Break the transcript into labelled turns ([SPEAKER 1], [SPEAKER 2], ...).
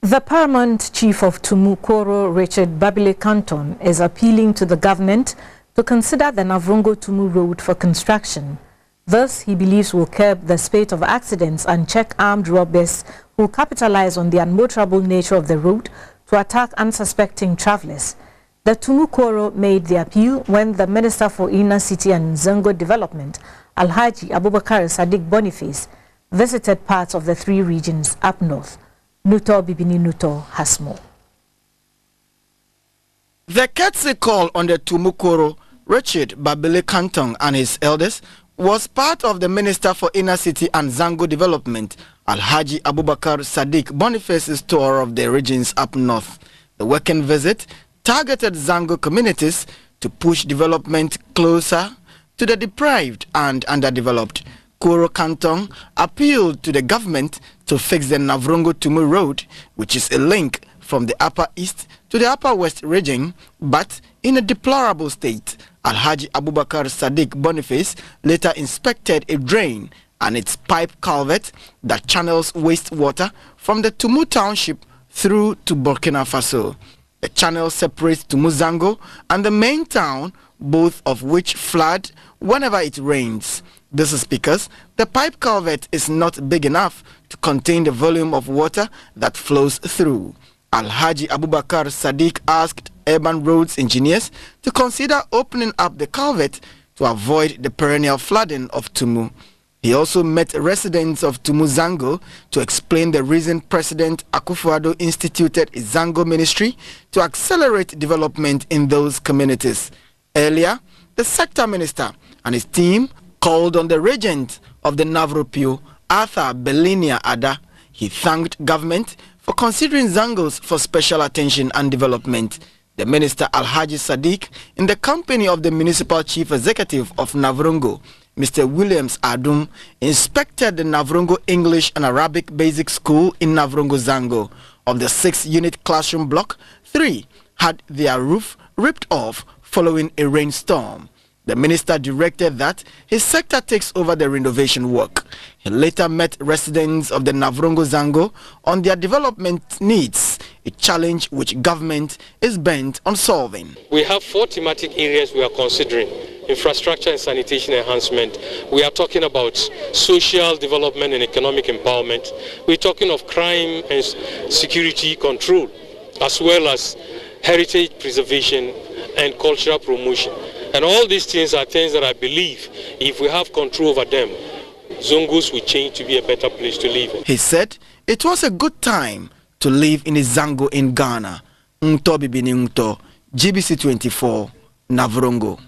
[SPEAKER 1] The paramount chief of Tumu Richard Babile Canton is appealing to the government to consider the Navrongo-Tumu road for construction. Thus, he believes will curb the spate of accidents and check armed robbers who capitalize on the unmotorable nature of the road to attack unsuspecting travelers. The Tumu made the appeal when the Minister for Inner City and Zango Development, Alhaji Abubakar Sadiq Boniface, visited parts of the three regions up north. Nuto Bibini Nuto has more.
[SPEAKER 2] The courtesy call on the Tumu Richard Babile Canton and his elders was part of the Minister for Inner City and Zango Development, Alhaji Abubakar Sadiq Boniface's tour of the regions up north. The weekend visit targeted Zango communities to push development closer to the deprived and underdeveloped. Koro Canton appealed to the government to fix the Navrongo-Tumu road, which is a link from the Upper East to the Upper West region, but in a deplorable state. Alhaji Abubakar Sadiq Boniface later inspected a drain and its pipe culvert that channels wastewater from the Tumu township through to Burkina Faso. The channel separates Tumu Zango and the main town, both of which flood whenever it rains. This is because the pipe culvert is not big enough to contain the volume of water that flows through. Alhaji Abubakar Sadiq asked urban roads engineers to consider opening up the culvert to avoid the perennial flooding of Tumu. He also met residents of Tumu Zango to explain the reason President Akufo-Addo instituted a Zango ministry to accelerate development in those communities. Earlier, the sector minister and his team called on the regent of the Navropio, Arthur Bellinia Ada. He thanked government for considering Zangos for special attention and development. The minister Alhaji Sadiq, in the company of the municipal chief executive of Navrongo, Mr. Williams Adum, inspected the Navrongo English and Arabic Basic School in Navrongo Zango. Of the 6-unit classroom block, 3 had their roof ripped off following a rainstorm. The minister directed that his sector takes over the renovation work. He later met residents of the Navrongo Zango on their development needs, a challenge which government is bent on solving.
[SPEAKER 3] We have 4 thematic areas we are considering: infrastructure and sanitation enhancement. We are talking about social development and economic empowerment. We're talking of crime and security control, as well as heritage preservation and cultural promotion. And all these things are things that I believe, if we have control over them, Zongos will change to be a better place to live in.
[SPEAKER 2] He said it was a good time to live in a Zango in Ghana. Nto Bibini Nto, GBC 24, Navrongo.